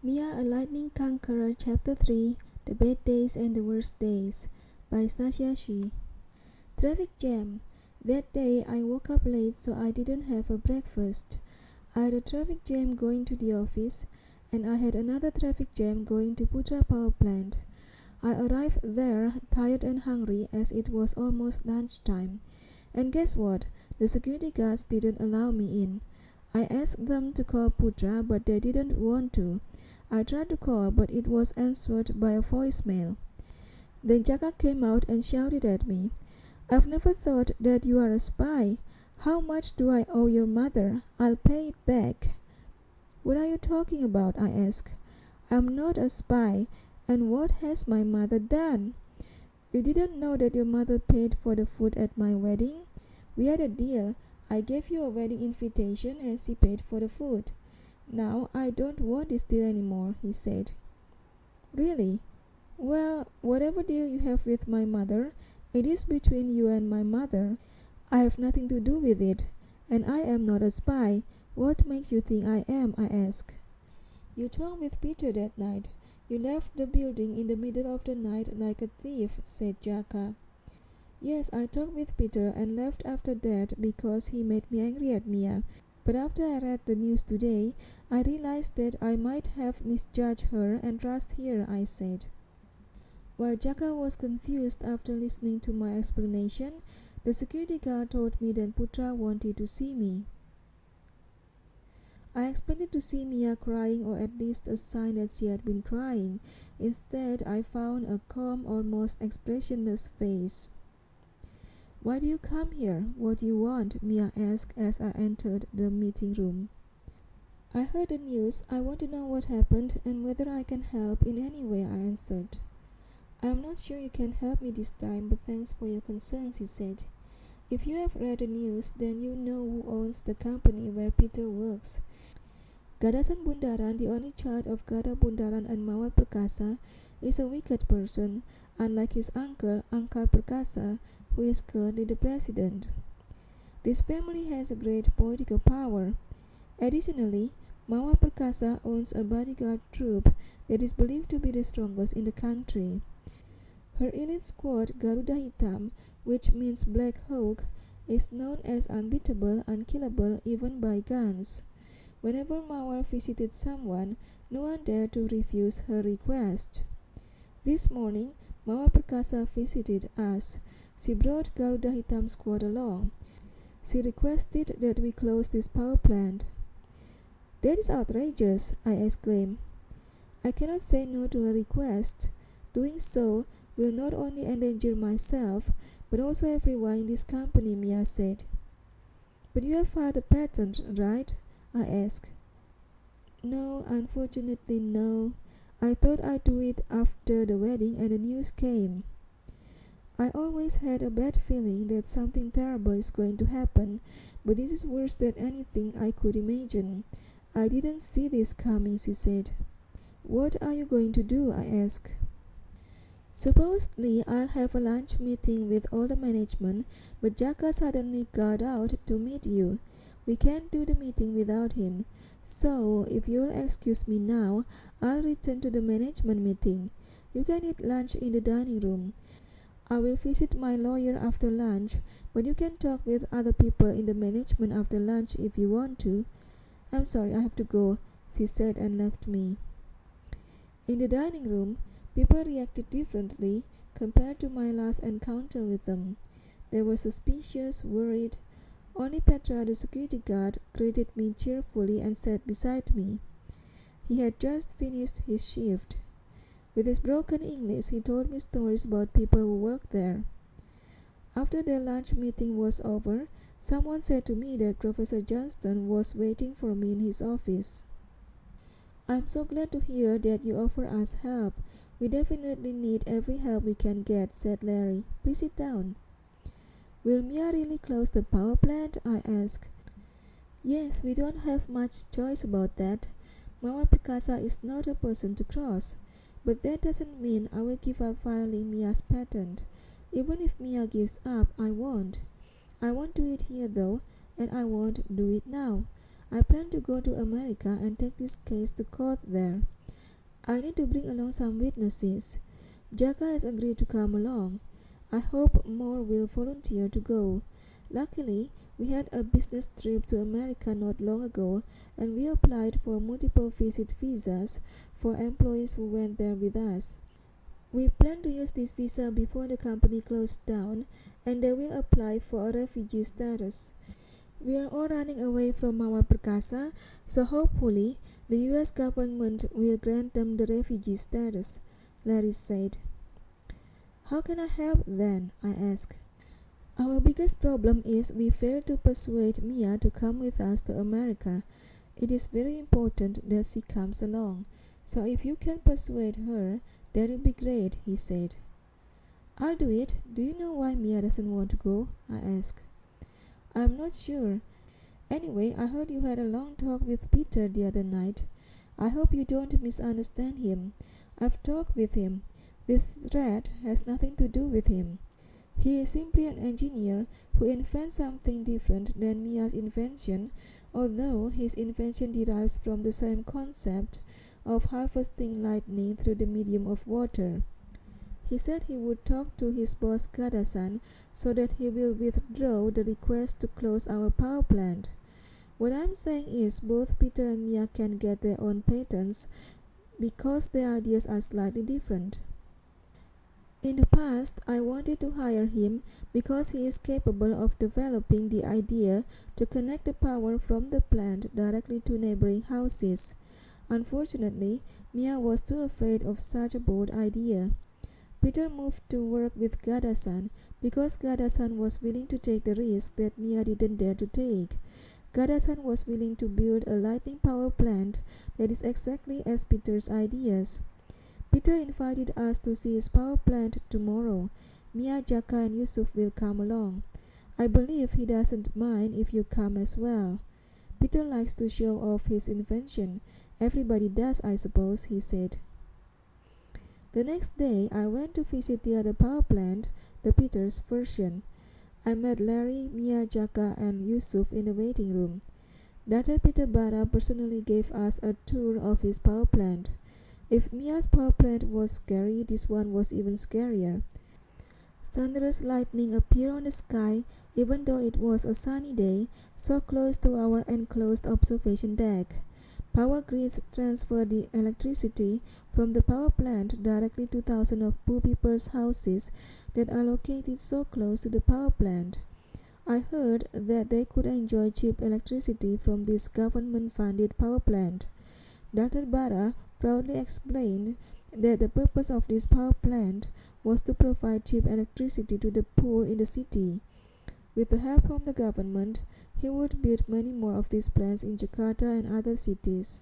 Mia a Lightning Conqueror Chapter 3 The Bad Days and the Worst Days by Stasia Xu. Traffic jam. That day I woke up late so I didn't have a breakfast. I had a traffic jam going to the office and I had another traffic jam going to Putra power plant. I arrived there tired and hungry as it was almost lunchtime. And guess what? The security guards didn't allow me in. I asked them to call Putra but they didn't want to. I tried to call, but it was answered by a voicemail. Then Jaka came out and shouted at me, "I've never thought that you are a spy. How much do I owe your mother? I'll pay it back." "What are you talking about?" I asked. "I'm not a spy, and what has my mother done?" "You didn't know that your mother paid for the food at my wedding? We had a deal. I gave you a wedding invitation and she paid for the food. Now I don't want this deal anymore," he said. "Really? Well, whatever deal you have with my mother, it is between you and my mother. I have nothing to do with it, and I am not a spy. What makes you think I am?" I asked. "You talked with Peter that night. You left the building in the middle of the night like a thief," said Jaka. "Yes, I talked with Peter and left after that because he made me angry at Mia. But after I read the news today, I realized that I might have misjudged her and trust her," I said. While Jaka was confused after listening to my explanation, the security guard told me that Putra wanted to see me. I expected to see Mia crying or at least a sign that she had been crying. Instead, I found a calm, almost expressionless face. "Why do you come here? What do you want?" Mia asked as I entered the meeting room. "I heard the news. I want to know what happened and whether I can help in any way," I answered. "I'm not sure you can help me this time, but thanks for your concerns," he said. "If you have read the news, then you know who owns the company where Peter works. Gadasan Bundaran, the only child of Gada Bundaran and Mawar Perkasa, is a wicked person, unlike his uncle, Angkar Perkasa, who is currently the president. This family has a great political power. Additionally, Mawar Perkasa owns a bodyguard troop that is believed to be the strongest in the country. Her elite squad, Garuda Hitam, which means Black Hawk, is known as unbeatable, unkillable even by guns. Whenever Mawar visited someone, no one dared to refuse her request. This morning, Mawar Perkasa visited us. She brought Garuda Hitam squad along. She requested that we close this power plant." "That is outrageous," I exclaimed. "I cannot say no to her request. Doing so will not only endanger myself, but also everyone in this company," Mia said. "But you have filed a patent, right?" I asked. "No, unfortunately no. I thought I'd do it after the wedding and the news came. I always had a bad feeling that something terrible is going to happen, but this is worse than anything I could imagine. I didn't see this coming," she said. "What are you going to do?" I asked. "Supposedly I'll have a lunch meeting with all the management, but Jaka suddenly got out to meet you. We can't do the meeting without him. So, if you'll excuse me now, I'll return to the management meeting. You can eat lunch in the dining room. I will visit my lawyer after lunch, but you can talk with other people in the management after lunch if you want to." "I'm sorry, I have to go," she said and left me. In the dining room, people reacted differently compared to my last encounter with them. They were suspicious, worried. Only Petra, the security guard, greeted me cheerfully and sat beside me. He had just finished his shift. With his broken English, he told me stories about people who worked there. After the lunch meeting was over, someone said to me that Professor Johnston was waiting for me in his office. "I'm so glad to hear that you offer us help. We definitely need every help we can get," said Larry. "Please sit down." "Will Mia really close the power plant?" I asked. "Yes, we don't have much choice about that. Mawar Perkasa is not a person to cross. But that doesn't mean I will give up filing Mia's patent. Even if Mia gives up, I won't. I won't do it here though, and I won't do it now. I plan to go to America and take this case to court there. I need to bring along some witnesses. Jaka has agreed to come along. I hope more will volunteer to go. Luckily, we had a business trip to America not long ago, and we applied for multiple visit visas for employees who went there with us. We plan to use this visa before the company closed down, and they will apply for a refugee status. We are all running away from our Perkasa, so hopefully the US government will grant them the refugee status, Larry said. How can I help then? I asked. Our biggest problem is we failed to persuade Mia to come with us to America. It is very important that she comes along, so if you can persuade her, that would be great, he said. I'll do it. Do you know why Mia doesn't want to go? I asked. I'm not sure. Anyway, I heard you had a long talk with Peter the other night. I hope you don't misunderstand him. I've talked with him. This threat has nothing to do with him. He is simply an engineer who invents something different than Mia's invention, although his invention derives from the same concept of harvesting lightning through the medium of water. He said he would talk to his boss Gadasan so that he will withdraw the request to close our power plant. What I'm saying is both Peter and Mia can get their own patents because their ideas are slightly different. In the past, I wanted to hire him because he is capable of developing the idea to connect the power from the plant directly to neighboring houses. Unfortunately, Mia was too afraid of such a bold idea. Peter moved to work with Gadasan because Gadasan was willing to take the risk that Mia didn't dare to take. Gadasan was willing to build a lightning power plant that is exactly as Peter's ideas. Peter invited us to see his power plant tomorrow. Mia, Jaka, and Yusuf will come along. I believe he doesn't mind if you come as well. Peter likes to show off his invention. Everybody does, I suppose, he said. The next day, I went to visit the other power plant, the Peter's version. I met Larry, Mia, Jaka, and Yusuf in the waiting room. Dr. Peter Bara personally gave us a tour of his power plant. If Mia's power plant was scary, this one was even scarier. Thunderous lightning appeared on the sky, even though it was a sunny day, so close to our enclosed observation deck. Power grids transfer the electricity from the power plant directly to thousands of poor people's houses that are located so close to the power plant. I heard that they could enjoy cheap electricity from this government-funded power plant. Dr. Bara proudly explained that the purpose of this power plant was to provide cheap electricity to the poor in the city. With the help from the government, he would build many more of these plants in Jakarta and other cities.